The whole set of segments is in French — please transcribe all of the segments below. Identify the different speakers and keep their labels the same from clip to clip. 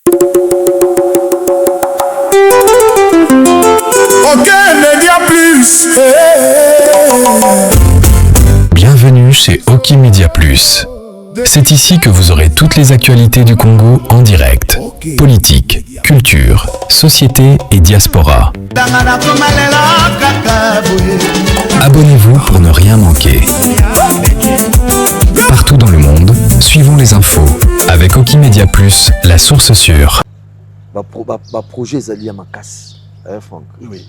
Speaker 1: Média Plus.
Speaker 2: Bienvenue chez Oki Média Plus. C'est ici que vous aurez toutes les actualités du Congo en direct. Politique, culture, société et diaspora. Abonnez-vous pour ne rien manquer. Partout dans le monde, suivons les infos avec Oki Média Plus, la source sûre.
Speaker 3: Projet Zali Makas, Franck.
Speaker 4: Oui.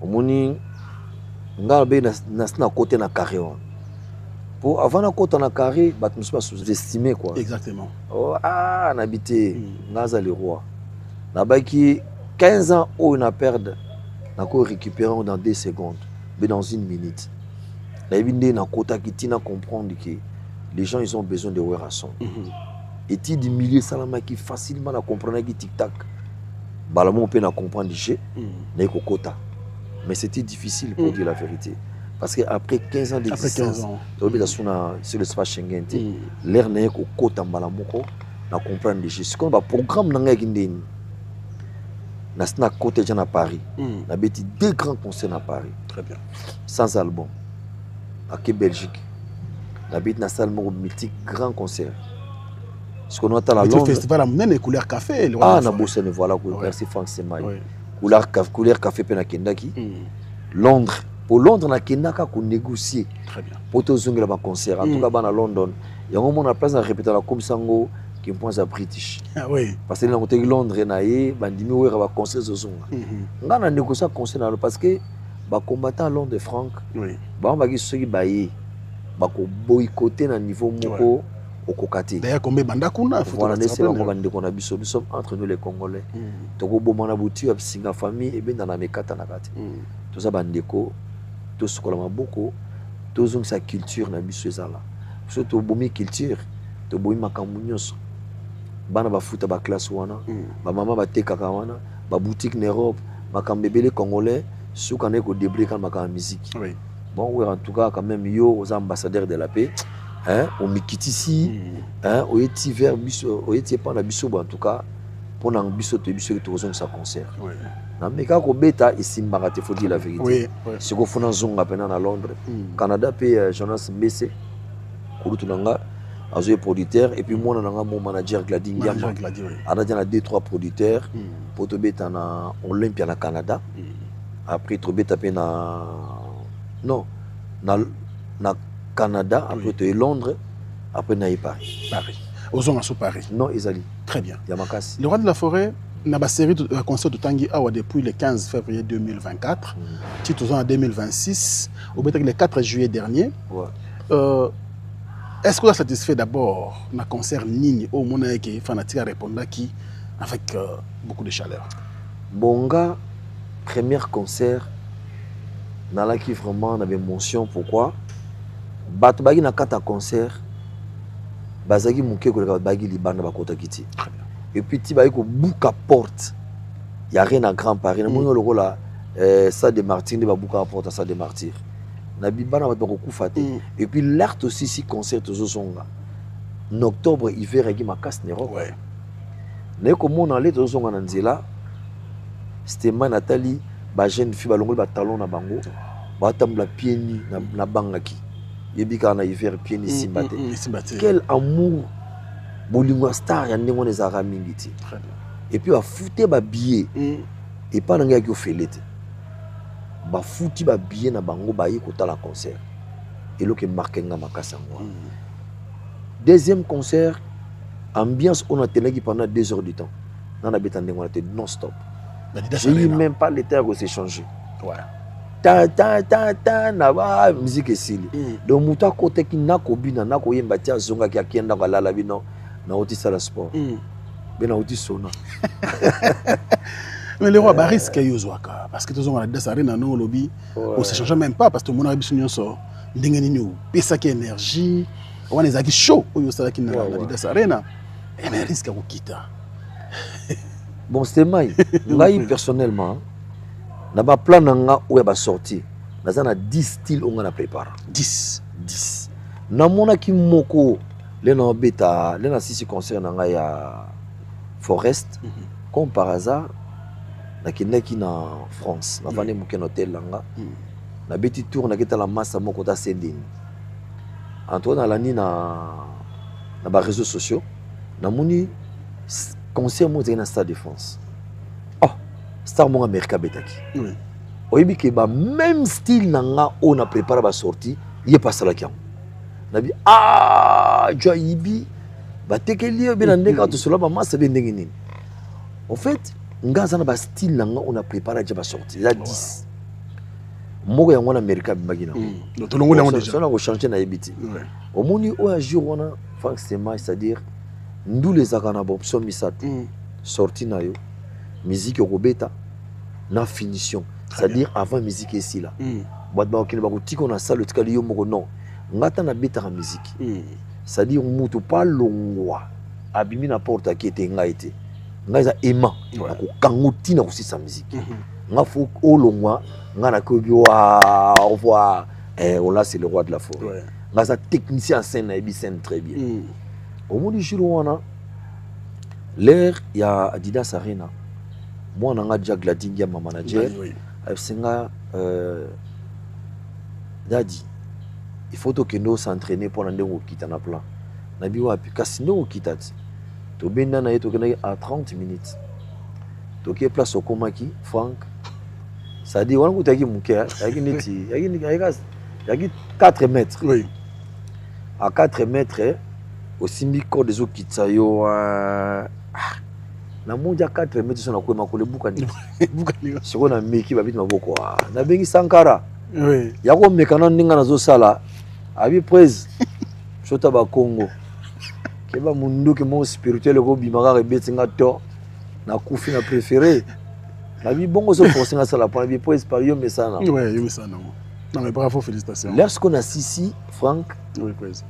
Speaker 3: Omoni ngalbe na côté na carré. Pour avant na côté na carré, bat me pas sous-estimé quoi.
Speaker 4: Exactement.
Speaker 3: Oh ah, on habité Naza le roi. Na baki 15 ans on a perdu. Na ko récupérer dans 2 secondes, mais dans 1 minute. Na bindé na côté qui tina comprendre que les gens ils ont besoin de raison. Et ti du milieu salama qui facilement à comprendre qui tic-tac. Balamon peut na comprendre du jeu. Na ko kota. Mais c'était difficile pour dire la vérité. Parce qu'après 15 ans d'existence, sur l'espace Schengen, l'air n'est qu'au côté de Malamoko, na comprendre les choses. Comme le programme n'a pas na côté de Paris, na bêti 2 grands concerts à Paris.
Speaker 4: Très bien.
Speaker 3: Sans album. À Belgique. Na bêti na salle mythique grand concert. Ce qu'on entend à Londres.
Speaker 4: Le festival a mené les couleurs café.
Speaker 3: Ah, na bossé ne voilà quoi. Merci Franck Semaï. Couleur café pena kendaki. Londres. Pour Londres, na kendaka ko négocier.
Speaker 4: Très bien.
Speaker 3: Pour tous les concerts. En tout cas, à London, il y a un moment on a place à répéter la comme sango qui pense à British.
Speaker 4: Ah oui.
Speaker 3: Parce que là on était Londres na yé, bandimi ouais va concert ce son. On a négocié concert parce que ba combattant à Londres Franck.
Speaker 4: Oui.
Speaker 3: Ba on va qui ceux qui bailler. Ba ko boycotter na niveau moko.
Speaker 4: D'ailleurs, comme Banda Kuna,
Speaker 3: voilà, c'est là qu'on a biso, nous sommes entre nous les Congolais. Toko bomana boutu, absinga famille, et bien dans la mekata nakati. Tout ça bandeko, tout ce qu'on a beaucoup, tout sa culture na biso ezala. Surtout bomi culture, to bomi makamunyoso. Bana ba futa ba classe wana, ba mama ba tekaka wana, ba boutique en Europe, makambebele Congolais, sous qu'on est ko débrouiller quand makam musique.
Speaker 4: Oui.
Speaker 3: Bon, ouais, en tout cas quand même yo aux ambassadeurs de la paix. Hein, on mikiti ici, hein, on est vers biso, on est pas na biso en tout cas pour na biso to biso to zone sa concert.
Speaker 4: Oui.
Speaker 3: Na meka ko beta ici mbarate faut dire la vérité.
Speaker 4: Oui.
Speaker 3: Ce qu'on fait dans zonga pena na Londres, Canada paye Jonas Mbese, kurutu nanga, azo producteur et puis moi na nga mon manager Gladi Ngama. Ana dia na 2-3 producteurs pour to beta na Olympia na Canada. Après to beta pena non na Canada, après tu es Londres, après tu es Paris.
Speaker 4: Paris. Aux hommes à Paris.
Speaker 3: Non, Isali.
Speaker 4: Très bien.
Speaker 3: Yamakasi.
Speaker 4: Le roi de la forêt, n'a pas série de concert de Tanguy Awa depuis le 15 février 2024. Titre en 2026. Au bout le 4 juillet dernier.
Speaker 3: Ouais.
Speaker 4: Est-ce que vous êtes satisfait d'abord d'un concert Nini au monde qui fanatique à répondre qui avec beaucoup de chaleur?
Speaker 3: Bonga, premier concert, n'a qui vraiment avait émotion. Pourquoi? Bato bagi na kata concert bazagi muke ko bagi libanda bakota kiti et puis ti bagi ko bouka porte y a rien à Grand Paris na monyo loko la ça de Martyrs ba bouka porte ça de Martyrs na bibana bato ko kufate et puis l'art aussi si concert zo zonga en octobre hiver agi makas nero
Speaker 4: ouais
Speaker 3: ne ko mona le zo zonga na nzela c'était Nathalie ba jeune fille ba longo ba talon na bango ba tambla pied ni na bangaki. Yebika hiver pied ni simbate. Quel amour bolingo star ya ndenge on ezara mingiti. Et puis ba fouté ba billet et pas nanga ki ofelete. Ba fouti ba billet na bango ba yi kota la concert. Et lo ke marqué nga makasa ngwa. Deuxième concert, ambiance on a tenu pendant 2 heures du temps. On a bétandé on était non stop. J'ai eu même pas le temps de s'échanger.
Speaker 4: Ouais.
Speaker 3: Ta na ba musique esili donc muta côté qui na ko bina na ko yemba tia zonga ki akenda ko lala bino na otisa la sport bena otisona
Speaker 4: mais le roi ba risque yozwaka parce que tous on a des arena no lobby on se change même pas parce que mon abisu nyonso ndenge nini pesa ki énergie on les aki chaud oyo sala ki na des arena et mais risque ko kita
Speaker 3: bon c'est mai ngai personnellement na ba plan nga ou ba sorti naza na 10 styles on a préparé 10 na mona ki moko le na beta le na sisi concert na nga ya Forest, comme par hasard, nakendaki na France, na vane muke hôtel langa. Na beti tour na keta la massa moko ta sendini. Antoine alani na ba réseaux sociaux, na moni concert mo na Stade de France. Oh, star mo America betaki.
Speaker 4: Oui.
Speaker 3: Oyebi ke ba même style nanga on a préparé ba sortie, yé pas la kiam. Nabi ah, joyibi ba tekeli be na ndeka to solo ba massa be ndenge nini. En fait, ngaza na ba style nanga on a préparé ba sortie, la 10. Moko yango na America bimagina.
Speaker 4: Donc tout le monde
Speaker 3: déjà. Ça na ko changer na yebiti. Au moni o a jour wana forcément, c'est-à-dire nous les akana option misato. Sorti na yo musique robeta na finition. C'est-à-dire avant musique ici là. Boîte ba okine ba ko tiko na salle tikali yo moko non. Ngata na beta la musique. C'est-à-dire mutu pas longwa. Abimi na porte qui était ngaité. Ngaza aimant. Ko kanguti na ko sa musique. Nga fou olongwa nga na ko wa au revoir. On là c'est le roi de la forêt. Ngaza technicien en scène na ebi scène très bien. Au moment du jour wana l'air il y a Adidas Arena. Moi on a déjà Gladingia ma manager. Senga Daddy. Il faut que nous s'entraîner pour aller au kita na plan. Na bi wapi kasino au kita. To benda na yeto à 30 minutes. To ke place au Komaki Frank. Ça dit on kutaki muke yaki neti yaki 4 mètres.
Speaker 4: Oui.
Speaker 3: À 4 mètres aussi miko des autres kitsayo na moja 4 mètres sur na ko makole bukani. Bukani. Siko na meki babiti maboko. Na bengi Sankara.
Speaker 4: Oui.
Speaker 3: Yako mekana ninga nazo sala. Abi praise. Chota ba Congo. Keba mundu ke mo spirituel ko bimaka rebeti ngato na kufi na préféré. La vie bongo se forcer à ça la pour la praise par yo mesana.
Speaker 4: Oui, yo mesana. Non mais bravo, félicitations.
Speaker 3: Lorsqu'on a Sissi, Franck.
Speaker 4: Oui, praise.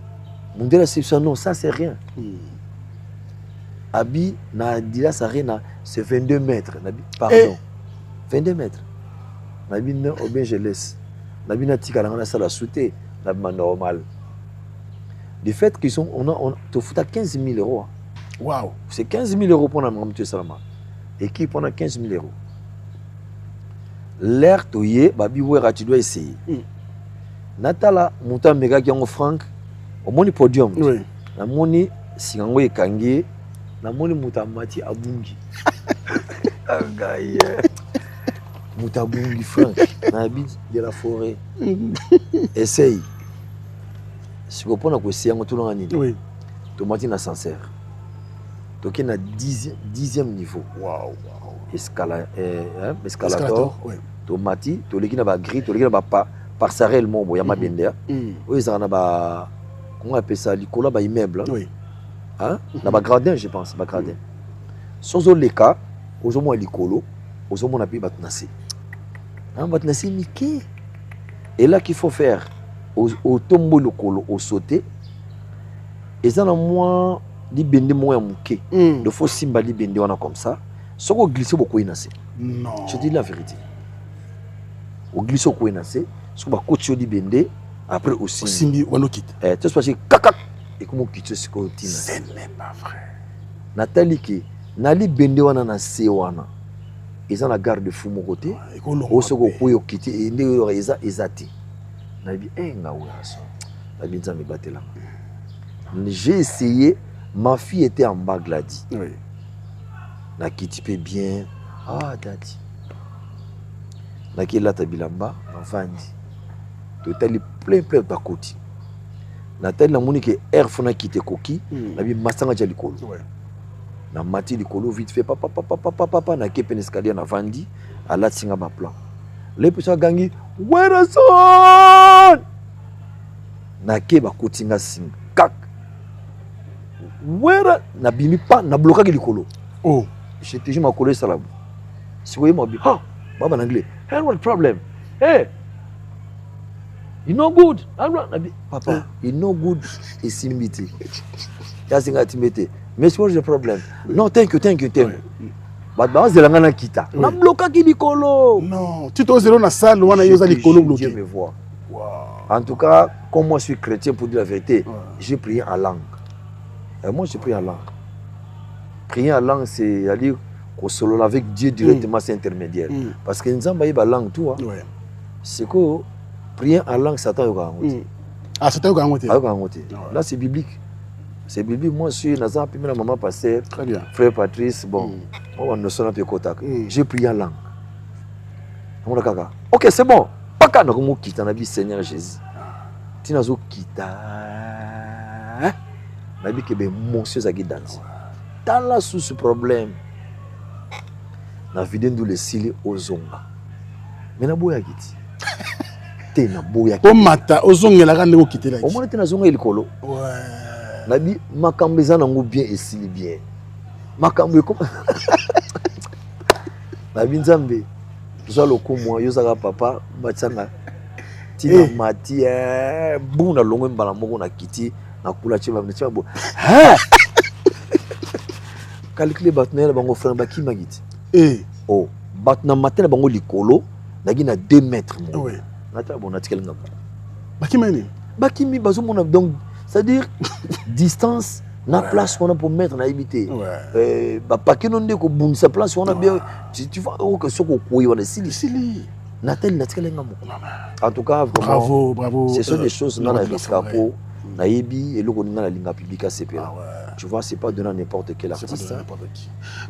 Speaker 3: Mon Dieu, c'est non, ça c'est rien. Abi na Dilas Arena, c'est 22 mètres. Pardon. 22 mètres. Nabi non, ou bien je laisse. Nabi na tika na ça la souté, nabi normal. Du fait qu'ils sont, on te fout à 15 000 euros.
Speaker 4: Waouh.
Speaker 3: C'est 15 000 euros pour la Mamouté Salama. Équipe on a 15 000 euros. L'air toyé, babi ouera, tu dois essayer. Natala, monta mega qui en franc, au moni podium.
Speaker 4: Oui.
Speaker 3: Na moni singango ekangi, na moni mutamati abungi. Agaye. Mutabungi franc. Na habite de la forêt. Essaye. Si vous prenez un séance tout le monde, oui. Tomati na sincère. Donc il y a 10e niveau.
Speaker 4: Waouh.
Speaker 3: Escalator. Tomati, toleki na ba gris, toleki na ba parcelle mombo ya mabende. Oui, ça na ba comment on appelle ça, l'icône ba immeuble.
Speaker 4: Oui.
Speaker 3: Hein? Na ba gradin, je pense, ba gradin. Sozo leka, ozomo l'icolo, ozomo na pi batnasi. Hein, batnasi miki. Et là qu'il faut faire au tombeau le colo, au sauter. Et ça, moi, li bende moya mouké. Il faut simba li bende wana comme ça. Ce qu'on glisse beaucoup inacé.
Speaker 4: Non.
Speaker 3: Je dis la vérité. Au glisse beaucoup inacé. Ce qu'on va coacher li bende. Après aussi.
Speaker 4: Au simbi wano quitte.
Speaker 3: Tout se passe kakak. Et comment quitter ce qu'on dit.
Speaker 4: Ce n'est pas vrai.
Speaker 3: Nathalie qui na li bende wana na se wana. Ils ont la garde de fou mon côté. Au second coup yo quitter et ne eza ezati. Na bi enga oyaso. Na bi nzambe batela. J'ai essayé, ma fille était en bas gladi.
Speaker 4: Oui.
Speaker 3: Na kitipé bien. Ah, daddy. Na qui là tabilamba, na vandi. Total plein de côté. Na tel la monique air fona quitté koki, na bi masanga ja likolo.
Speaker 4: Ouais.
Speaker 3: Na mati likolo vite fait papa na ke pen escalier na vandi, ala singa ba plan. Les petits gangi, where is on? Na ke ba kotinga singa. Kak. Where na bimi pas na bloqué likolo.
Speaker 4: Oh,
Speaker 3: j'ai toujours ma collègue salab. Si vous voyez moi bi, ha, baba en anglais. Hey, what problem? Hey. You no good. Papa, you no good et simbiti. Ya singa timete. Mais what's the problem? No, thank you. But ba zelanga na kita. Na bloqué likolo.
Speaker 4: Non, tu t'oses zéro na salle wana yoza likolo bloqué.
Speaker 3: Dieu me voit. Wow. En tout cas, comme moi je suis chrétien pour dire la vérité, j'ai prié en langue. Et moi, j'ai pris en langue. prier en langue, c'est aller au solo avec Dieu directement, c'est intermédiaire. Parce que nous avons la langue, tout. C'est que prier en langue, Satan est
Speaker 4: ah, Satan est
Speaker 3: là, c'est biblique. C'est biblique. Moi, je suis dans la maman pasteur,
Speaker 4: très bien.
Speaker 3: Frère Patrice, bon, on ne sonne pas Kotak. J'ai prié en langue. Ok, c'est bon. Pas quand on quitte la vie Seigneur Jésus. Tu n'as pas quitté. La vie qui est monsieur à danser. Dans la sous ce problème, la vidéo de les aux zonga. Mais na boya kiti. Te na boya kiti.
Speaker 4: O mata ozonga la rande ko quitter la.
Speaker 3: Au moins te na zonga ilikolo.
Speaker 4: Ouais.
Speaker 3: La vie makambeza na ngo bien et si bien. Makambe comme la vie nzambe. Zo loko moi yo saka papa batsanga. Tina mati buna longo mbala moko na kiti na kula chiba mnetsa bo. Ha! Calculer batner bango frère baki magiti. Oh, batna matin bango likolo, nagi na 2 mètres mo.
Speaker 4: Oui.
Speaker 3: Nata bon natikel ngam.
Speaker 4: Baki mani.
Speaker 3: Baki mi bazo mona donc c'est-à-dire distance na place qu'on a pour mettre na habité. Ba paki non de ko bunisa place on a bien tu vois que soko koyi wana sili. Natel natikel ngam. En tout cas
Speaker 4: vraiment bravo.
Speaker 3: Ce sont des choses dans la riscapo. Naïbi et le Roninga la linga publica CPA. Tu vois, c'est pas donné à n'importe quel artiste.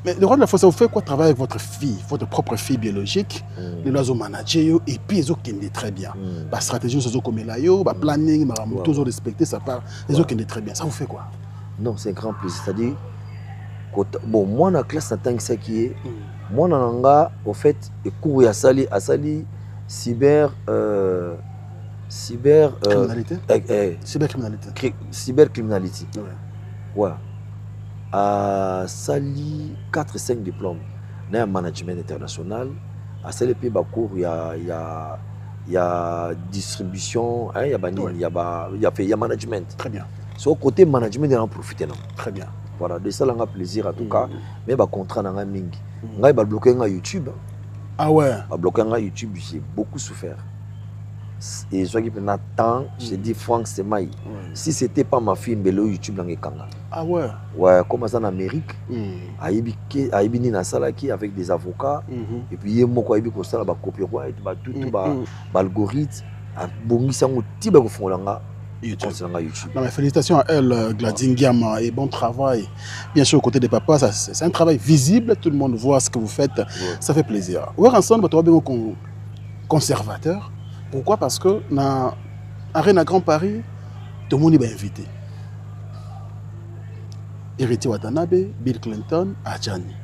Speaker 4: Mais le roi de la force, vous faites quoi travailler avec votre fille, votre propre fille biologique, les oiseaux manager et puis ils ont qui très bien. La stratégie, c'est comme la yo, le planning, toujours respecter sa part, ils ont qui très bien. Ça vous fait quoi?
Speaker 3: Non, c'est un grand plaisir. C'est-à-dire, bon, moi, dans la classe, c'est ça qui est. Moi, dans l'anga, au fait, et cours à Sali,
Speaker 4: cybercriminalité.
Speaker 3: Cybercriminalité. Ouais. À Sali 4-5 diplômes. Dans le management international. À Sali pays cours il y a distribution, il y a management.
Speaker 4: Très bien.
Speaker 3: Sur côté management, il en profiter.
Speaker 4: Très bien.
Speaker 3: Voilà, de ça on a plaisir en tout cas. Mais bah contrat dans un mingi. On va bloquer un YouTube.
Speaker 4: Ah ouais.
Speaker 3: Bah bloquer un YouTube, j'ai beaucoup souffert. Et je qui prennent temps, je dis Franck c'est maï. Si c'était pas ma fille, mais le YouTube dans les Kanga.
Speaker 4: Ah ouais.
Speaker 3: Ouais, comme ça en Amérique, Aïbi ni na salaki avec des avocats. Et puis il y a moi quoi Aïbi comme ça, bah copyright, bah tout algorithme, bongi sango tiba ko fongolanga. YouTube.
Speaker 4: Non, mais félicitations à elle, Gladine Giama, et bon travail. Bien sûr, aux côtés des papas, c'est un travail visible, tout le monde voit ce que vous faites, ça fait plaisir. Ouais, ensemble, tu as bien conservateur. Pourquoi? Parce que dans l'Arène à Grand Paris, tout le monde est invité. Héritier Watanabe, Bill Clinton, Adjani,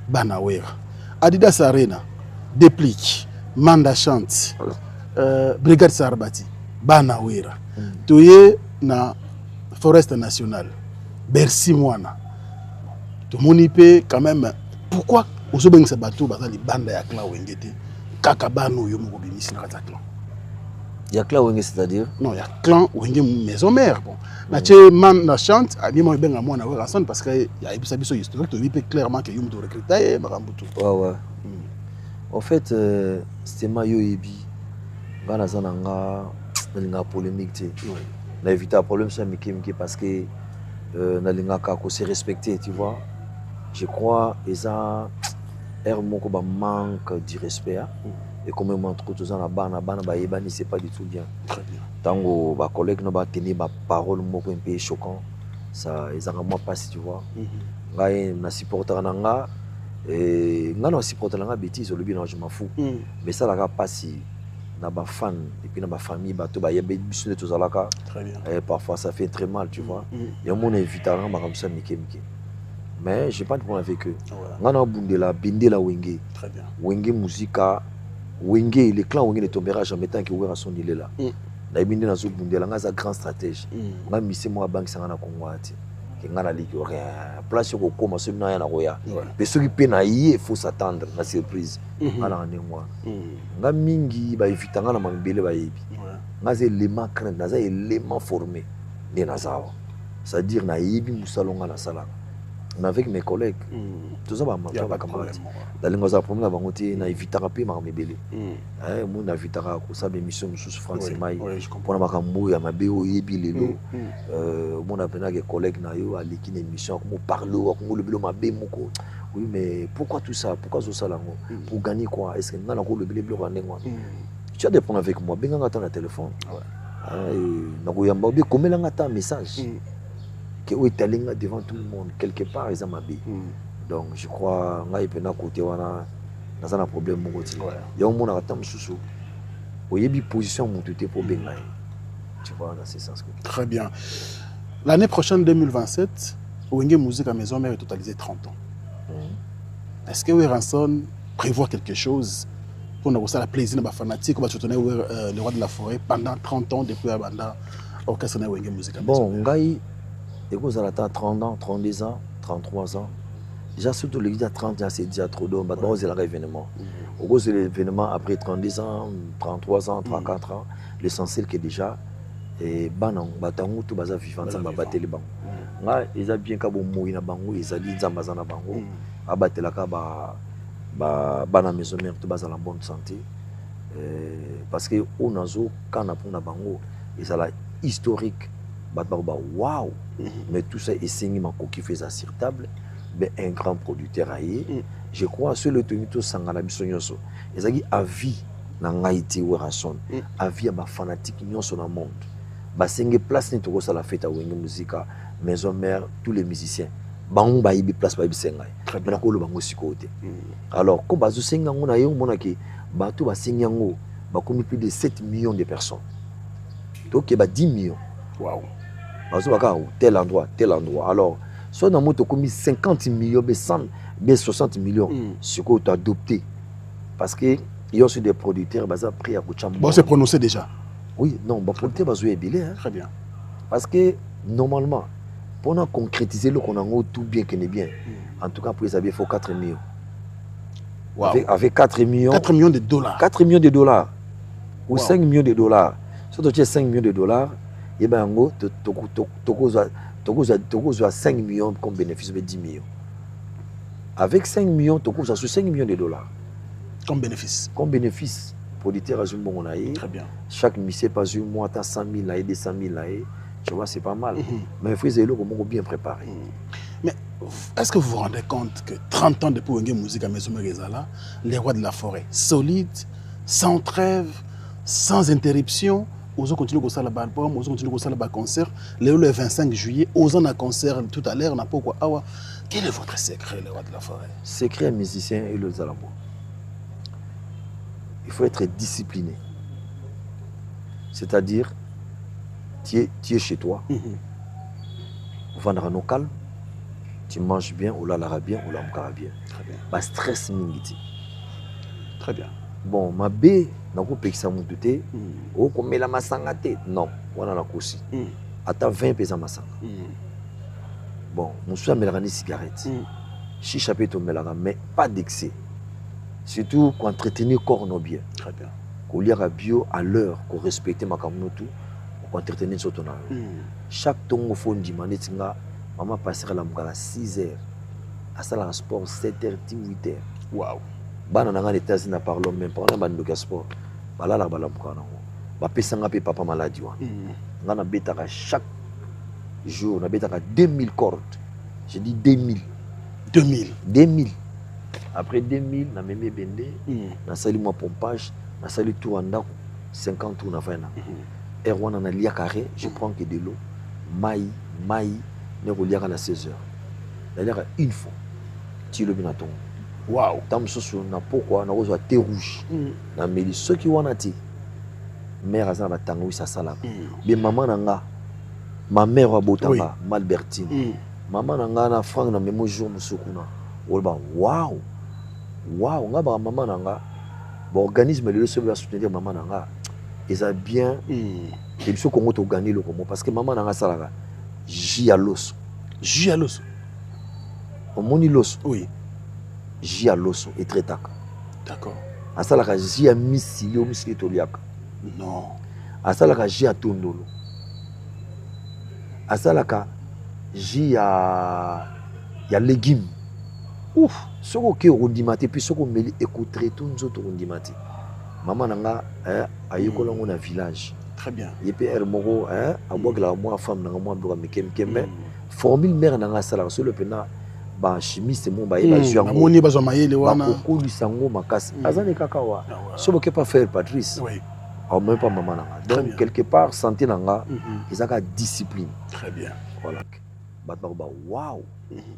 Speaker 4: Banawera, Adidas Arena, Déplique, Manda Chante, Brigade Sarbati, Banawera. Tu es dans la forêt nationale, Bercy Moana. Tout le monde peut quand même. Pourquoi? Vous avez ce bateau, vous avez des bandes de clan Wengete. Kakabano, vous avez mis dans le clan.
Speaker 3: Il y a clan Wengete, c'est-à-dire?
Speaker 4: Non, il y a clan Wengete maison mère. Bon. Nache man na chante, a bien moi ben à moi na wera son parce que il y a une histoire historique, tu peux clairement que you me recruter Marambutu.
Speaker 3: Ouais. En fait, c'était Mayo Ebi. Bana zananga. Nalinga polémique na éviter un problème ça Miki parce que nalinga kako c'est respecté tu vois. Je crois et ça moko ba manque de respect et comme on trouve tout ça na bana ba yebani c'est pas du tout bien.
Speaker 4: Très bien.
Speaker 3: Tango ba collègue no ba tenir ba parole moko un peu choquant ça exactement pas si tu vois. Ngai na supporter nanga et ngana supporter nanga bêtise le bien je m'en fous. Mais ça la pas si na ba fan et puis na ba famille bato ba yebe biso to zalaka.
Speaker 4: Très bien.
Speaker 3: Et parfois ça fait très mal tu vois. Il y a mon invitation ba comme ça Miki. Mais j'ai pas de problème avec eux. Ngana bundela bindela wenge.
Speaker 4: Très bien.
Speaker 3: Wenge musica wenge le clan wenge ne tombera jamais tant que wera son il est là. Na binde na zo bundela ngaza grand stratège. Nga mise moi banque sangana kongwati. Ngana liki rien place ko koma so na ya na roya. Mais ceux qui pena il faut s'attendre na surprise. Ngana ne moi. Nga mingi ba evitanga na mambele ba yebi. Ngaze élément craint naza élément formé de nazawa. C'est-à-dire na yebi musalonga na sala. mais avec mes collègues tout ça va
Speaker 4: y a pas de
Speaker 3: camarades
Speaker 4: problème.
Speaker 3: la langue za problème avant tu na évitera pe ma mebele mon na évitera ko ça émission sous France mai
Speaker 4: Oui, je comprends.
Speaker 3: pour na makambo ya mabe o yebi lelo mon a venu avec collègue na yo à l'équipe émission comme parler comme le bilo mabe moko oui mais pourquoi tout ça pourquoi ça là pour gagner quoi est-ce que na ko le bilo rendre tu as des problèmes avec moi benga ngata na téléphone na ko yamba bi komela ngata message que où est allé devant tout le monde quelque part ils ont ma donc je crois ngai pena côté wana dans un problème mon côté il y a un monde à temps sous au yebi position mon tout pour benga tu vois dans ce sens.
Speaker 4: Très bien. L'année prochaine 2027 Wenge Musique à Maison Mère est totalisé 30 ans. Est-ce que Ranson prévoit quelque chose pour nous faire plaisir à fanatique ou soutenir le roi de la forêt pendant 30 ans depuis Abanda orchestre na Wenge Musique à Maison?
Speaker 3: Bon ngai et vous allez attendre 30 ans 32 ans 33 ans déjà surtout le gars 30 ans c'est déjà trop d'hommes maintenant c'est l'événement au gros c'est l'événement après 32 ans 33 ans 34 ans l'essentiel que déjà et banan batangu tout baza vivant ça bateli bango nga eza bien ka bo moyi na bango ezali nzamba za na bango abatela ka ba bana maison mère tout baza en bonne santé parce que on azo kana pona bango ezala historique ba waouh mais tout ça est signé ma coquille fait ça sur table mais un grand producteur aïe je crois sur le tenu tout sangana bisonyoso ezaki avis na ngaiti Ranson avis à ma fanatique nyonso na monde ba senge place ni toko sala fête à Wenge Musique maison mère tous les musiciens bango ba yibi place ba bisenga mais nakolo bango sikote alors ko bazo senga ngona yo mona ke bato ba senga ngo ba komi plus de 7 millions de personnes donc ba 10 millions
Speaker 4: waouh
Speaker 3: bazo baka tel endroit alors soit dans moto komi 50 millions be 100 be 60 millions ce que tu as adopté parce que il y a aussi des producteurs baza pris à Kuchamba
Speaker 4: bon c'est prononcé déjà.
Speaker 3: Oui, non, bah pour te baser bilé.
Speaker 4: Très bien.
Speaker 3: Parce que normalement, pour nous concrétiser le qu'on a tout bien qu'on est bien, en tout cas pour les il faut 4 millions.
Speaker 4: Wow.
Speaker 3: Avec 4 millions.
Speaker 4: 4 millions de dollars.
Speaker 3: 4 millions de dollars. Ou
Speaker 4: Wow.
Speaker 3: 5 millions de dollars. Surtout tu as 5 millions de dollars, et bien en gros, tu as 5 millions comme bénéfice de 10 millions. Avec 5 millions, tu as 5 millions de dollars.
Speaker 4: Comme bénéfice.
Speaker 3: Comme bénéfice. Producteur a bon
Speaker 4: très bien.
Speaker 3: Chaque mission pas eu moi t'as 100 000 là 200 000 là tu vois c'est pas mal mais il faut essayer comment bien préparé.
Speaker 4: Mais est-ce que vous vous rendez compte que 30 ans depuis Wenge Musique à Maison Mère les rois de la forêt solide sans trêve sans interruption osons continuer comme ça le album osons continuer comme ça le concert le 25 juillet osons un concert tout à l'heure n'a pas quoi awa quel est votre secret les rois de la forêt?
Speaker 3: Secret musicien et le Zalamo. Il faut être discipliné. C'est-à-dire, tu es chez toi, on va dans calme, tu manges bien, on l'a bien, on l'a bien.
Speaker 4: Très bien.
Speaker 3: Pas stress mingiti.
Speaker 4: Très bien.
Speaker 3: Bon, ma bé, n'a pas payé ça mon touté, oh, comme la masangate, non, on a la coussi. Attends 20 pesos masanga. Bon, on soit mélangé cigarette, chicha peut tomber là, mais pas d'excès. Surtout qu'on entretenir corps non bien.
Speaker 4: Très bien.
Speaker 3: Qu'on lire à bio à l'heure, qu'on respecte ma camoufle, qu'on entretenir sur ton âme. Chaque tongo phone dit manetinga, maman passera la mouka à 6h, à ça la sport 7h, 8h.
Speaker 4: Waouh.
Speaker 3: Bana nanga les États-Unis parlons même pas, on a bandu de sport. Bala la bala mouka na. Ba pesanga pe papa maladie wa. Ngana betaka chaque jour, na betaka 2000 cordes. Je dis 2000. 2000. Après 2000, na même bende, na sali moi pompage, na sali tout en 50 tours na fin. Erwan na lia carré, je prends que de l'eau, maï, ne ko lia na 16 heures. C'est-à-dire une fois, tu le binaton.
Speaker 4: Waouh.
Speaker 3: Tam soso na pourquoi na rose thé rouge. Na meli ceux qui wana ti. Mère azana tango ça sala. Mais maman nanga, ma mère wa botanga, Malbertine. Maman nanga na Franck na memo jour musukuna. Olba waouh. Waouh, nga ba maman nanga. Bon organisme le se va soutenir maman nanga. Et ça bien et biso Congo to gagner le Congo parce que maman nanga salaka. Jialos. Au moni los.
Speaker 4: Oui.
Speaker 3: Jialoso et traitaka.
Speaker 4: D'accord.
Speaker 3: Asalaka jia misili toliaka.
Speaker 4: Non.
Speaker 3: Asalaka jia tondolo. Asalaka jia il y a légumes. Ouf, ce qui est rondimate, puis ce qu'on met écouter tout nous autres rondimate. Maman nanga a eu qu'on a un village.
Speaker 4: Très bien.
Speaker 3: Il peut être moro à boire la moi femme nanga moi doit me kemkembe. Formule mère nanga sala sur le pena ba chimiste mon ba eba
Speaker 4: juango. Amoni ba zomayele wana.
Speaker 3: Ba ko lisango makasi. Azane kakawa. Ce que pas faire Patrice.
Speaker 4: Oui.
Speaker 3: Au même pas maman nanga. Donc quelque part santé nanga, ils ont discipline.
Speaker 4: Très bien.
Speaker 3: Voilà. Waouh!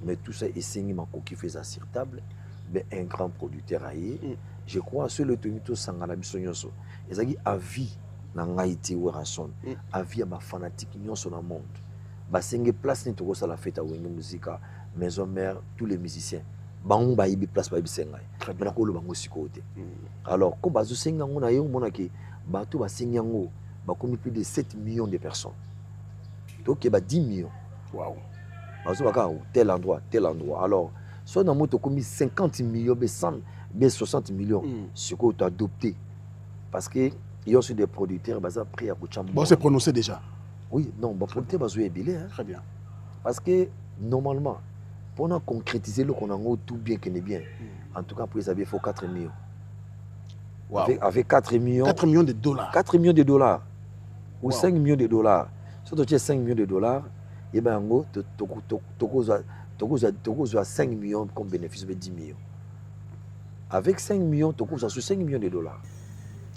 Speaker 3: Mais tout ça, et c'est ma qui fait ça sur table. Mais un grand producteur aïe. Je crois sur le tonito sangala bisonyoso. Et ça dit à vie dans Haïti ou Rasson. À vie à ma fanatique nyonso dans le monde. Bah c'est une place ni tout ça la fête à Wenge Musica, maison mère, tous les musiciens. Bah on va y place ba bisenga. Mais na ko lo bango sikote. Alors ko bazo senga ngona yo mona ki ba to ba senyango ba comme plus de 7 millions de personnes. Donc il y a 10 millions.
Speaker 4: Waouh.
Speaker 3: Tel endroit. Alors, si on a commis 50 millions, 100, 60 millions, ce que tu as adopté. Parce qu'il y a aussi des producteurs qui ont pris à Koucham.
Speaker 4: Bon, c'est prononcé déjà.
Speaker 3: Oui, non, les producteurs sont ébélés.
Speaker 4: Très bien.
Speaker 3: Parce que normalement, pour concrétiser le qu'on a tout bien qu'il est bien, en tout cas, pour les habits, il faut 4 millions.
Speaker 4: Wow.
Speaker 3: Avec 4 millions.
Speaker 4: 4 millions de dollars.
Speaker 3: 4 millions de dollars. Ou 5 millions de dollars. Si tu as 5 millions de dollars, et bien, en gros, tu as 5 millions comme bénéfice de 10 millions. Avec 5 millions, tu as 5 millions de dollars.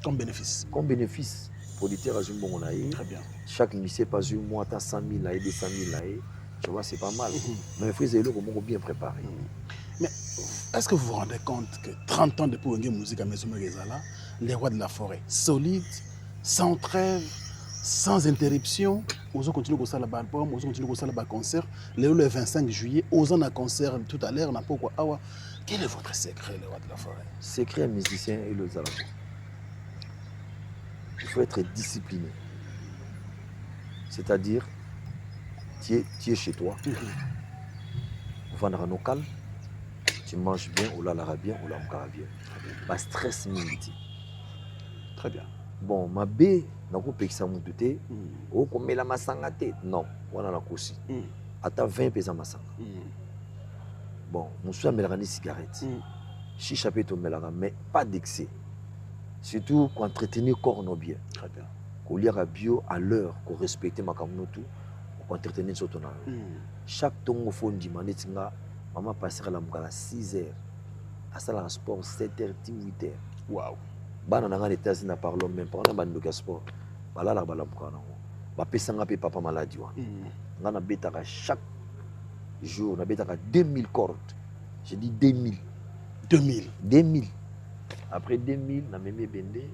Speaker 4: Comme bénéfice.
Speaker 3: Comme bénéfice. Pour les terres,
Speaker 4: très bien.
Speaker 3: Chaque lycée, pas eu moins, tu as 100 000, 200 000. Tu vois, c'est pas mal. Mais il faut essayer de bien préparer.
Speaker 4: Mais est-ce que vous vous rendez compte que 30 ans depuis Wenge Musica à Maison Megezala, les rois de la forêt, solides, sans trêve, sans interruption, osons continuer comme ça le album, osons continuer comme ça le concert. Le 25 juillet, osons un concert tout à l'heure, n'a pas quoi. Ah, quel est votre secret, les rois de la forêt?
Speaker 3: Secret musicien et le zalamo. Il faut être discipliné. C'est-à-dire, tu es chez toi, vendre nos calmes, tu manges bien, ou là, bien, ou là, bien. Pas stress, minute.
Speaker 4: Très bien.
Speaker 3: Bon, ma bé, n'a pas payé ça mon douté, ou comme la masanga tête. Non, on a la coussi. Attends 20 pesos masanga. Bon, mon soeur me l'a cigarette. Chicha peut tomber là, mais pas d'excès. Surtout qu'on entretenir le corps bien.
Speaker 4: Très bien.
Speaker 3: Qu'on lire à bio à l'heure, qu'on respecte ma communauté, qu'on entretenir sur ton âme. Chaque tongo phone dit maman passera à 6 heures. À ça, le sport 7 h, 8 h.
Speaker 4: Waouh.
Speaker 3: Bana nanga les États-Unis na parlons même pas on a bande de sport. Bala la bala mukana. Ba pesanga pe papa maladie wa. Ngana betaka chaque jour na betaka 2000 cordes. Je dis 2000. 2000. Après 2000 na meme bende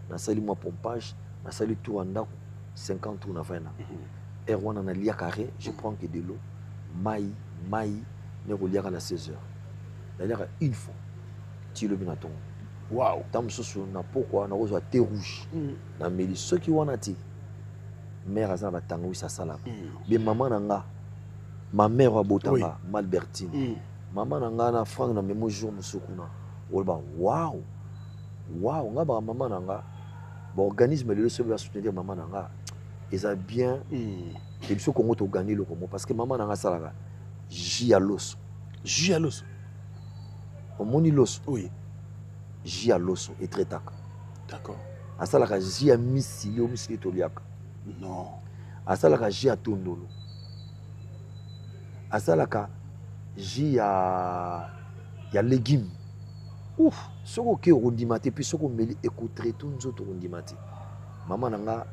Speaker 3: na sali moi pompage, na sali tout en 50 tours na fin na. Erwan na lia carré, je prends que de l'eau. Maï ne reliera à 16 heures. D'ailleurs une fois tu le binaton.
Speaker 4: Waouh.
Speaker 3: Tam soso na pourquoi na rose thé rouge. Na meli ceux qui wana ti. Mère azana batanga wi sa sala. Be maman nanga. Ma mère wa botanga Malbertine. Maman nanga na Franck na memo jour musukuna. Olba waouh. Waouh, nga ba maman nanga. Bon organisme le se va soutenir maman nanga. Ils a bien et biso Congo to gagner le Congo parce que maman nanga salaka. Ji à l'os.
Speaker 4: Ji à l'os.
Speaker 3: Au moni l'os.
Speaker 4: Oui.
Speaker 3: Ji à l'osso et très tac.
Speaker 4: D'accord.
Speaker 3: Asalaka ji à misili au misili toliaka.
Speaker 4: Non.
Speaker 3: Asalaka ji à tondolo. Asalaka ji à légumes. Ouf, ce qui est rondimate puis ce qu'on met écouter tout nous autres rondimate. Maman nanga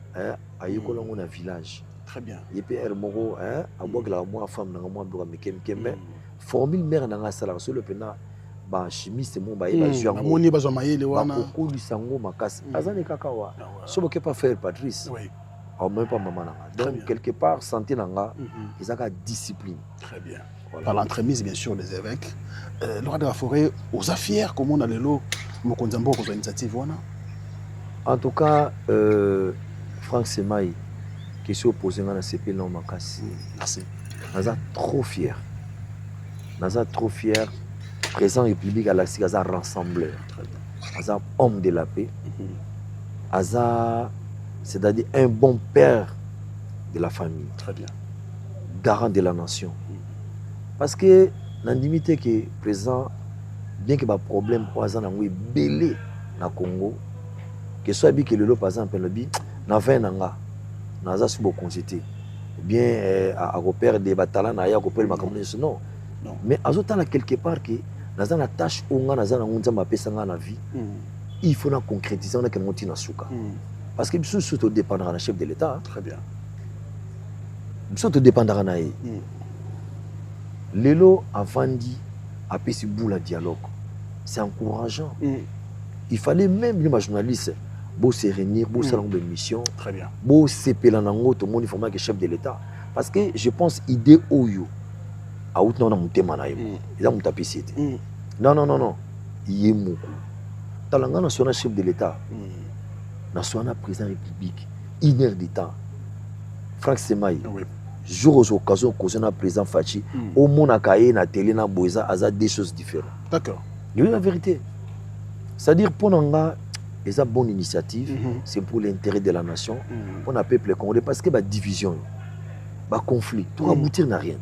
Speaker 3: a eu qu'on a un village.
Speaker 4: Très bien.
Speaker 3: Et puis elle moro a boire la moi femme nanga moi doit me kemkembe. Formule mère nanga sala sur le pena. Ba chimiste mon ba eba juango.
Speaker 4: Amoni ba zomayele wana.
Speaker 3: Ba ko lisango makasi. Azane kakawa. Ce que pas faire Patrice.
Speaker 4: Oui.
Speaker 3: Au même pas maman nanga. Donc quelque part santé nanga, ils ont discipline.
Speaker 4: Très bien. Voilà. Par l'entremise bien sûr des évêques, le roi de la forêt aux affaires comme on a le lot, Mokonzambo aux initiatives wana.
Speaker 3: En tout cas, Franck Semaï qui s'est opposé à la CP non makasi.
Speaker 4: Merci.
Speaker 3: Naza trop fier. Naza trop fier. Président République Galaxie, Aza rassembleur, Aza homme de la paix, Aza, c'est-à-dire un bon père de la famille,
Speaker 4: très bien,
Speaker 3: garant de la nation. Parce que nandimité que président bien que ba problème poison na ngwe belé na Congo que soit bi que le par exemple le bi na 20 nanga na za subo consulter bien à repère des batalans na ya repère makambo non mais azotala quelque part que naza na tâche onga naza na ngunza mapesa nga na vie il faut la concrétiser on a que monter na suka parce que biso surtout dépendra na chef de l'état
Speaker 4: très bien
Speaker 3: biso to dépendra na ye lelo avandi a pesi boula dialogue c'est encourageant il fallait même les journalistes beau se réunir beau salon de mission
Speaker 4: très bien
Speaker 3: beau sepelan nango to moni format que chef de l'état parce que je pense idée oyo a out na mutema na yemo eza mutapesi ete non yemo talanga national chef de l'état national président de la République 1 heure de temps Franck Semaï jour aux occasions causé na président Fachi au mona kaye na télé na boisa aza deux choses différentes
Speaker 4: d'accord
Speaker 3: il y a la vérité c'est-à-dire pour nanga eza bonne initiative c'est pour l'intérêt de la nation pour le peuple congolais parce que ba division ba conflit tout aboutir na rien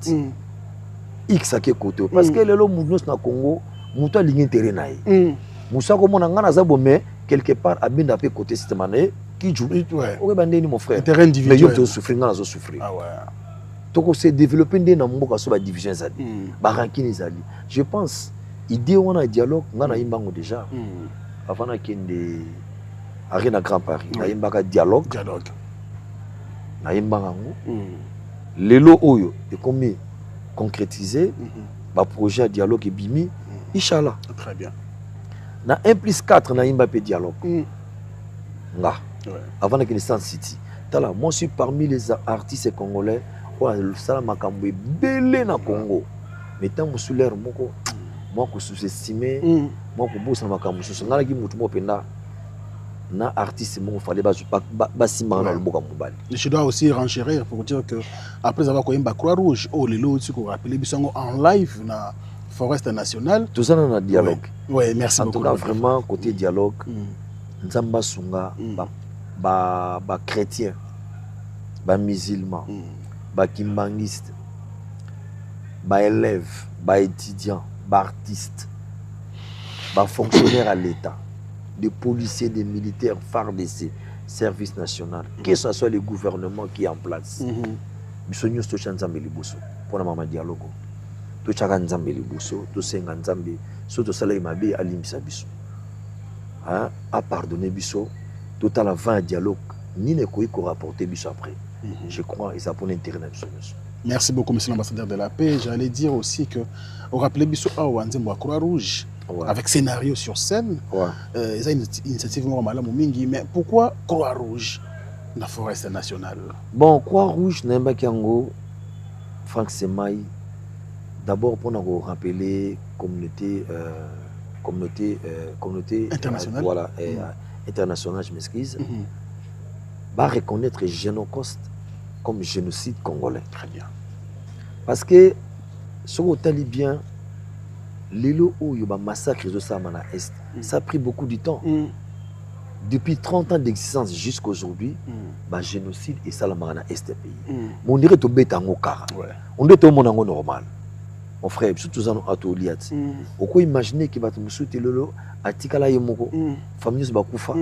Speaker 3: x à quel côté parce que lelo mounos na Congo muto alingi intérêt na ye musa ko mona ngana za bomé quelque part abinda pe côté système qui joue ouais bandeni mon frère
Speaker 4: intérêt individuel
Speaker 3: mais yo to souffrir ngana zo souffrir
Speaker 4: ah ouais
Speaker 3: donc c'est développer ndé na mboka so ba division zali ba rankini zali je pense idée on a dialogue ngana imbango déjà avant na kende arena Grand Paris na imbaka dialogue na imbango lelo oyo et comme concrétiser ba projet à dialogue et bimi inchallah
Speaker 4: très bien
Speaker 3: na 1+4 na imba pe dialogue nga avant que Sun City tala moi je suis parmi les artistes congolais ou sala makambo belé na Congo mais tant musulaire moko moi ko sous-estimer moi ko bossa makambo sous ngala ki mutu mo penda na artiste mon fallait ba simba na loboka mobali
Speaker 4: je dois aussi renchérir pour dire que après avoir koyemba Croix-Rouge oh lelo tu ko rappeler bisango en live na Forest National
Speaker 3: tout ça na dialogue
Speaker 4: ouais merci beaucoup
Speaker 3: en tout cas vraiment côté dialogue nzamba sunga ba chrétien ba musulman ba kimbangiste ba élève ba étudiant ba artiste ba fonctionnaire à l'état des policiers des militaires FARDC service national que ce soit le gouvernement qui est en place biso nyos to chanzambe liboso pour na mama dialogue to chaka nzambe liboso to senga nzambe so to sala mabe alimisa biso hein a pardonner biso total avant dialogue ni ne ko rapporter biso après je crois et ça pour l'intérêt de biso.
Speaker 4: Merci beaucoup monsieur l'ambassadeur de la paix. J'allais dire aussi que au rappeler biso a wanzembo Croix-Rouge avec scénario sur scène ils ont une initiative malamu mingi mais pourquoi Croix-Rouge na Forest National
Speaker 3: bon Croix-Rouge n'aime kiango Franck Semaï d'abord pour nous rappeler communauté
Speaker 4: internationale
Speaker 3: voilà internationale je m'excuse va reconnaître Génocoste comme génocide congolais
Speaker 4: très bien
Speaker 3: parce que ce que talibien lelo oyo ba massacre de Samana Est ça a pris beaucoup de temps depuis 30 ans d'existence jusqu'à aujourd'hui ba génocide et salamana Est pays on dirait to betango kara on dirait to monango normal mon frère surtout ça à to liat oko imaginer que batu musuti lelo atikala yemoko famille ba kufa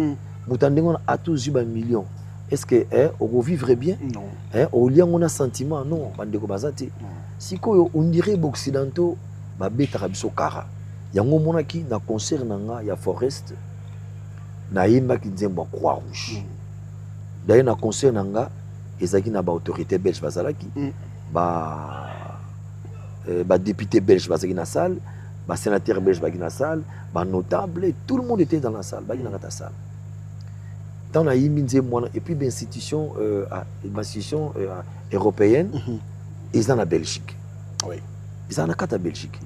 Speaker 3: mutandengo a tous ba millions est-ce que on revivrait bien
Speaker 4: non
Speaker 3: au lien on a sentiment non bandeko bazati siko on dirait occidentaux ba beta biso kara yango monaki na concert nanga ya Forest na yimba ki nzembo Croix-Rouge d'ailleurs na concert nanga ezaki na ba autorité belge bazalaki ba député belge bazaki na salle ba sénateur belge bazaki na salle ba notable tout le monde était dans la salle bazaki na ta salle dans la yimbi nzembo et puis l'institution européenne ils dans la Belgique
Speaker 4: oui
Speaker 3: ils en a quatre à Belgique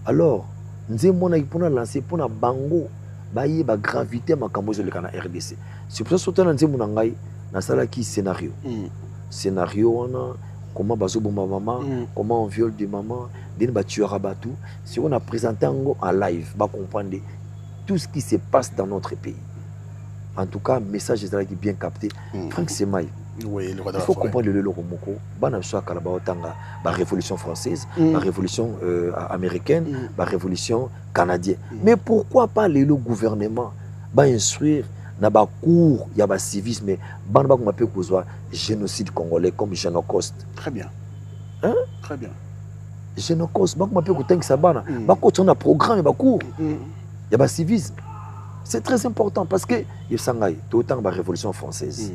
Speaker 3: alors nzembo na pour lancer pour na bango baye ba gravité makambo zo le kana RDC c'est pour ça sauter na nzembo na ngai na sala ki scénario wana comment bazo bomba maman comment on viole des mamans den ba tuera batu si on a présenté en live ba comprendre tout ce qui se passe dans notre pays en tout cas message est bien capté Franck Semaï
Speaker 4: Oui, le roi de
Speaker 3: il
Speaker 4: la
Speaker 3: faut
Speaker 4: forêt.
Speaker 3: comprendre le Loromoko. Bana biso akala ba otanga ba révolution française, la révolution américaine, la révolution canadienne. Mais pourquoi pas le gouvernement ba instruire na ba cours ya ba civisme bana ba ko mape kozwa génocide congolais comme génocide.
Speaker 4: Très bien.
Speaker 3: Hein?
Speaker 4: Très bien.
Speaker 3: Génocide ba ko mape ko tangisa bana ba ko tsona programme ba cours. Ya ba civisme. C'est très important parce que il sangai tout temps ba révolution française.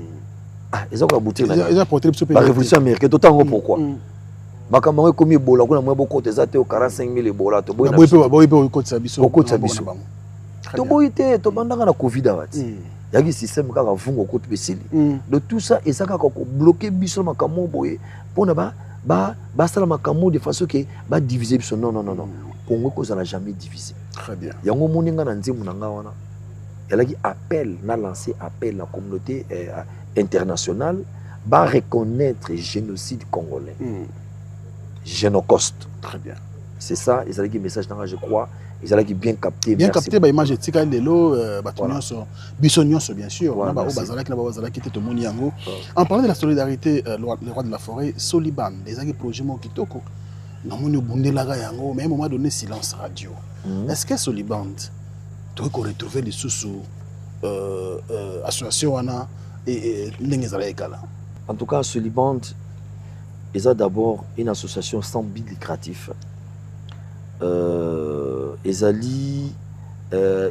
Speaker 3: Ah, ils ont abouti
Speaker 4: Ils ont porté
Speaker 3: la révolution américaine. D'autant pourquoi Makamanga comme Ebola, on a moins beaucoup de zate au 45 000 Ebola. To boy na biso. To boy te to bandanga na Covid awati. Yagi système kaka vungo ko tbesili. De tout ça et ça kaka ko bloquer biso makamo boye. Pona ba sala makamo de façon que ba diviser biso. Non. Congo ko ça n'a jamais divisé.
Speaker 4: Très bien.
Speaker 3: Yango moninga na nzimu nanga wana. Yalagi appel na lancé appel la communauté international va reconnaître le génocide congolais. Génocoste.
Speaker 4: Très bien.
Speaker 3: C'est ça, ils ont dit message dans je crois, ils ont bien capté.
Speaker 4: Bien capté, bah image tika lelo batonyoso, bisonyoso bien sûr. On a ba bazalaki na ba bazalaki te to moni yango. En parlant de la solidarité le roi de la forêt, Soliban, des agi projet mo kitoko. Na moni bundelaga yango, mais à un moment donné silence radio. Est-ce que Soliban tu qu'on retrouver les sous association wana et
Speaker 3: en tout cas, Soliband, ils ont d'abord une association sans but lucratif. Ils ont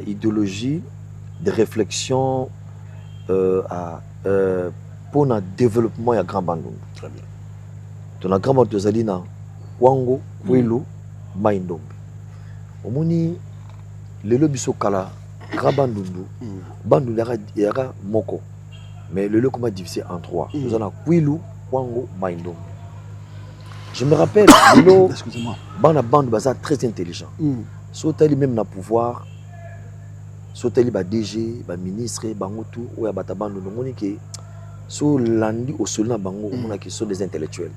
Speaker 3: idéologie de réflexion pour le développement de Grand Bandung.
Speaker 4: Très bien.
Speaker 3: Dans la Grand Bandung, ils ont Wango, Welo, Maïndombe. Au moni, le lobiso kala, Grand Bandung, Bandung yara moko. Mais le lieu comment divisé en trois. Nous avons Kwilu, Wango, Maïndom. Je me rappelle,
Speaker 4: excusez-moi,
Speaker 3: Bana Bande Baza très intelligent. Sotali même na pouvoir, Sotali ba DG, ba ministre, Bangotu, ou ya Batabandu, nous que so landi au solna bango, on a qui sont des intellectuels.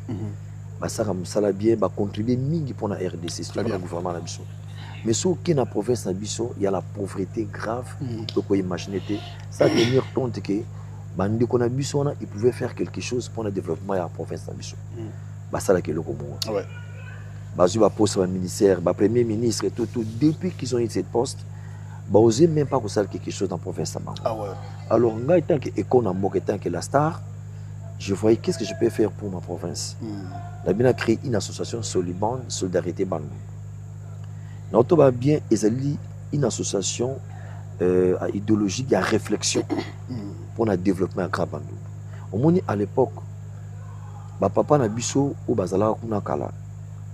Speaker 3: Basara musala bien, ba contribuer mingi pour la RDC, c'est le gouvernement na biso. Mais si qui na province na biso, il y a la pauvreté grave, donc vous imaginez ça tenir compte que bandi qu'on a biso ils pouvaient faire quelque chose pour le développement de la province na biso. Bah ça là que le Congo. Ouais. Bah je vais poste au ministère, bah premier ministre et tout depuis qu'ils ont eu cette poste, bah osez même pas qu'on sache quelque chose dans la province na. Ah ouais. Alors nga tant que économie tant que la star, je voyais qu'est-ce que je peux faire pour ma province. La bien a créé une association Soliban Solidarité Bandung. Nous avons bien une association idéologique à réflexion pour le développement à Grand Bandung. Au moins à l'époque, papa na biso au bazala kuna kala,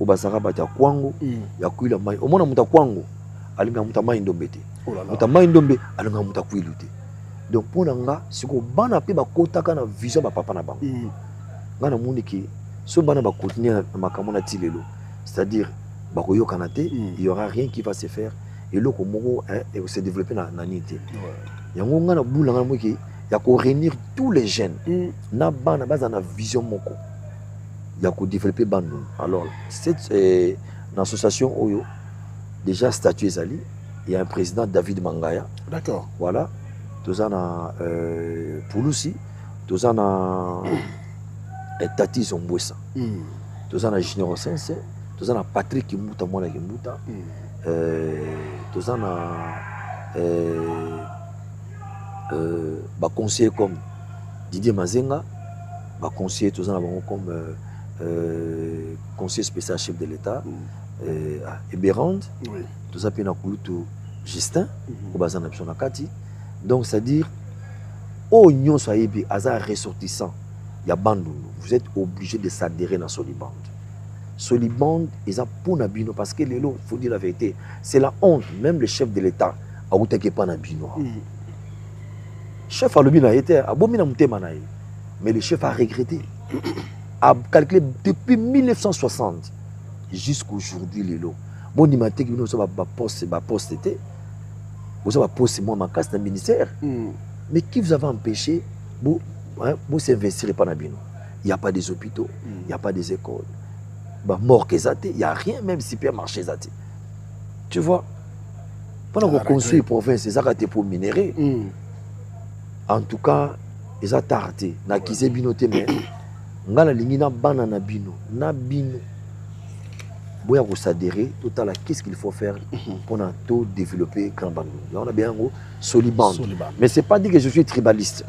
Speaker 3: au bazara batia kwango, ya kuila mai. Au moins muta kwango, alinga muta mai ndombete. Muta mai ndombe, alinga muta kuilute. Donc pour nga, si ko bana pe ba kota kana vision ba papa na bango. Nga na mundi ki so bana ba continuer na makamona tilelo, c'est-à-dire bakoyo kanate, il y aura rien qui va se faire et le komoro et se développer na nité. Yango nga na bula nga moki ya ko réunir tous les jeunes na bana baza na vision moko. Ya ko développer Bandung. Alors cette association oyo déjà statué Zali, il y a un président David Mangaya. D'accord. Voilà. Tous en a Pouloussi, tous en a Tati Zombouessa. Tous en a Junior Sense. Tous en a Patrick Kimuta, Mwana Kimuta. Tous en a conseiller comme Didier Mazenga, conseiller tous en a comme conseiller spécial chef de l'État, Eberand, tous en a Kouloutou Justin, Obazana Psonakati. Donc c'est-à-dire, au Nyon Soyebi, Azar ressortissant, il y a Bandung, vous êtes obligé de s'adhérer dans Soliband. Soliband, ils ont pour Nabino parce que il faut dire la vérité, c'est la honte, même le chef de l'État a outé pas Nabino. Chef a le a été abomina manaï, mais le chef a regretté, a calculé depuis 1960 jusqu'aujourd'hui Lelo. Bon, il m'a dit que nous sommes poste était, vous avez posé moi ma casse dans le ministère, mais qui vous avez empêché de s'investir pas Nabino? Il n'y a pas des hôpitaux, il n'y a pas des écoles. Mort que ça, il n'y a rien, même si supermarché ça. Tu vois, pendant qu'on construit une province, c'est ça qui pour minérer. En tout cas, eza tarte na kize bino te mais ngala lingi na bana na bino boya ko s'adhérer total qu'est-ce qu'il faut faire pour tout développer grand bando on a bien gros soliband mais c'est pas dit que je suis tribaliste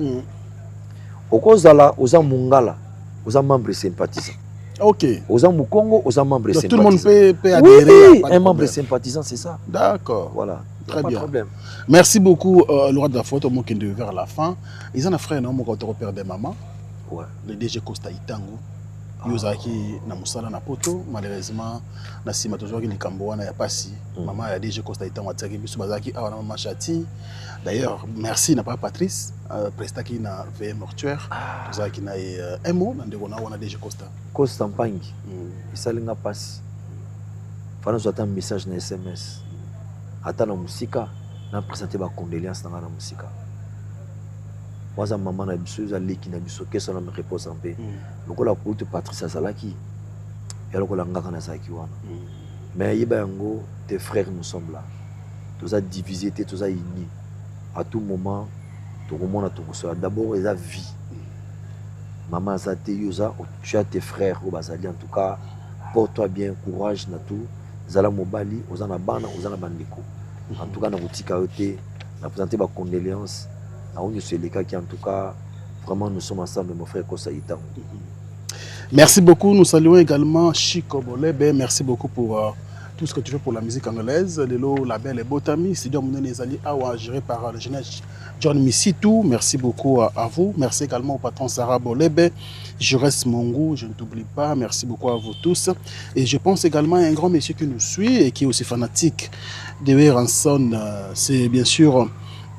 Speaker 3: au cause là aux mungala aux membres sympathisants. OK. Aux Congo, aux membres sympathisants. Tout le monde peut adhérer. Oui, un membre sympathisant, c'est ça.
Speaker 4: D'accord.
Speaker 3: Voilà.
Speaker 4: Très bien. Problème. Merci beaucoup, Laurent de la Faute, au qui est vers la fin. Ils ont un frère, non, mon père de maman.
Speaker 3: Ouais.
Speaker 4: Le DG Costa Itango. Yozaki na musala na poto malheureusement na sima toujours ki Kamboana ya pasi maman ya DG Costa Itango atsaki biso bazaki awana mama Chati. D'ailleurs merci na pas Patrice prestaki na VM mortuaire tozaki na un mot na ndeko na wana DG Costa
Speaker 3: Mpangi isalinga pasi fana zota message na SMS ata na musika na présenter ba condoléances na musika waza maman na biso za leki na biso kesa na me repose en paix lokola pour Patrice Azalaki et lokola ngaka na zaki wana mais yeba yango tes frères nous sommes là tous a divisé tous a unis à tout moment tout le monde a tout ça d'abord ils a vie maman ça te yosa tu as tes frères au bazali en tout cas porte-toi bien courage na tout zala mobali ozana bana ozana bandiko en tout cas na botika ote na présenter ba condoléances c'est les cas qui en tout cas vraiment nous sommes ensemble mon frère Kosa Itango.
Speaker 4: Merci beaucoup, nous saluons également Chico Bolebe, merci beaucoup pour tout ce que tu fais pour la musique anglaise. Lelo label et Botami, Studio Mouné Nezali Awa géré par le général John Missitou, merci beaucoup à vous. Merci également au patron Sarah Bolebe, je reste Mongou, je ne t'oublie pas, merci beaucoup à vous tous. Et je pense également à un grand monsieur qui nous suit et qui est aussi fanatique de Ranson, c'est bien sûr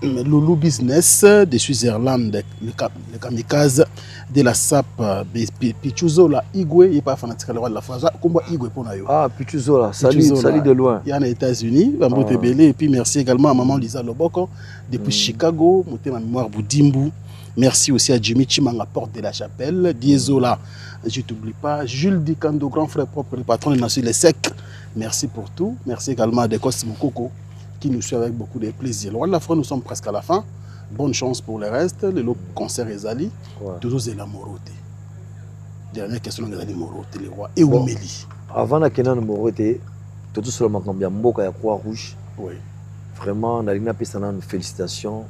Speaker 4: Loulou Business de Switzerland, le kamikaze de la SAP, Pichuzola Igwe, il n'est pas fanatique à la phrase. Comment Igwe pour nous?
Speaker 3: Ah, Pichuzola, salut de loin.
Speaker 4: Il y a aux États-Unis, et puis merci également à maman Lisa Loboko depuis Chicago, ma mémoire Boudimbu. Merci aussi à Jimmy Chimanga, porte de la chapelle, Diesola, je ne t'oublie pas, Jules Dikando, grand frère propre, le patron de Nassau Les Secs. Merci pour tout. Merci également à Dekos Mokoko, qui nous suit avec beaucoup de plaisir. Loin de la fois, nous sommes presque à la fin. Bonne chance pour le reste. Le concert est allé. Toujours c'est la Moroté. Dernière question, c'est la Moroté, les rois. Et Oumeli.
Speaker 3: Avant la Kenan Moroté, tout seulement combien Mboka et Croix-Rouge.
Speaker 4: Oui.
Speaker 3: Vraiment, on a une félicitation.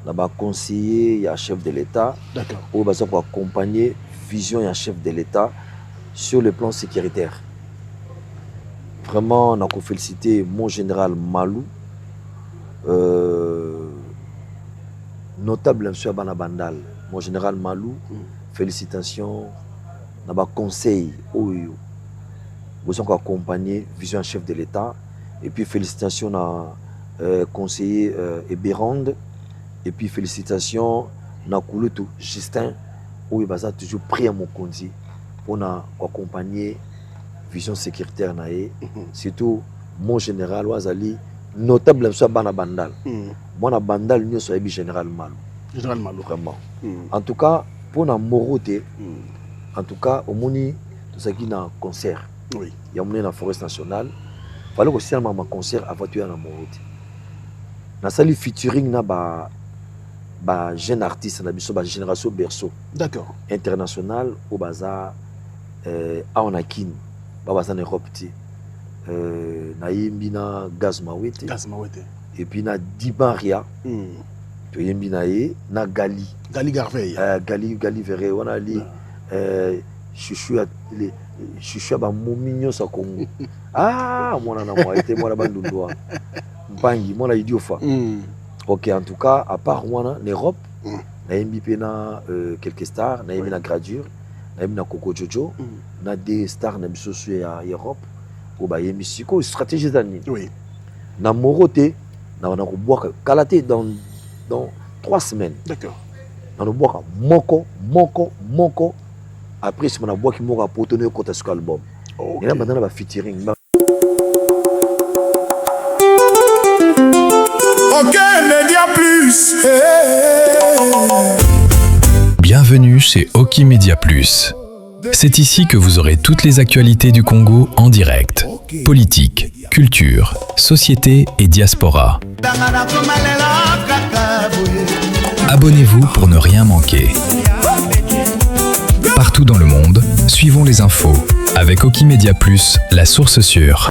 Speaker 3: On a conseiller, il y a chef de l'État.
Speaker 4: D'accord.
Speaker 3: On va accompagner vision et un chef de l'État sur le plan sécuritaire. Vraiment, on a félicité mon général Malou. Notable M. Abana Bandal, mon général Malou, félicitations, on a conseil, vous avez accompagné vision chef de l'État, et puis félicitations à conseiller Ebérande, et puis félicitations à Kouloutou Justin, où il va toujours pris à mon conduit pour accompagner vision sécuritaire, surtout mon général Ouazali. Notable M. Abana Bandal. Moi, Bandal, nous sommes général Malou.
Speaker 4: Général Malou.
Speaker 3: Vraiment. En tout cas, pour la Moroté, en tout cas, au Moni, tout ça qui est un concert.
Speaker 4: Oui.
Speaker 3: Il y a la forêt nationale. Il fallait aussi un concert avant de la Moroté. Dans ce featuring, il y a un jeune artiste, la génération Berceau.
Speaker 4: D'accord.
Speaker 3: International, au bazar, à Onakin, au bazar en Europe. Na yembi na Gaz Mawete et puis na Dibaria to yembi na ye na Gali
Speaker 4: Garveille
Speaker 3: Gali Verre on a li chuchu ba mominyo sa Congo ah mona na moi était moi la bandundwa mpangi mona idiofa OK en tout cas à part wana l'Europe na yembi pe na quelques stars na yembi na Gradure na yembi na Coco Jojo na des stars na biso sur Europe une stratégie d'année.
Speaker 4: Oui.
Speaker 3: Na Moroté, na on a boire kalaté dans 3 semaines.
Speaker 4: D'accord.
Speaker 3: Na boire moko. Après si on a boire qui mora potonner côté sur album. Et là maintenant on va featuring.
Speaker 2: OK, Média Plus. Bienvenue chez Oki Média Plus. C'est ici que vous aurez toutes les actualités du Congo en direct. Politique, culture, société et diaspora. Abonnez Abonnez-vous pour ne rien manquer. Partout dans le monde, suivons les infos avec Okimedia Plus, la source sûre.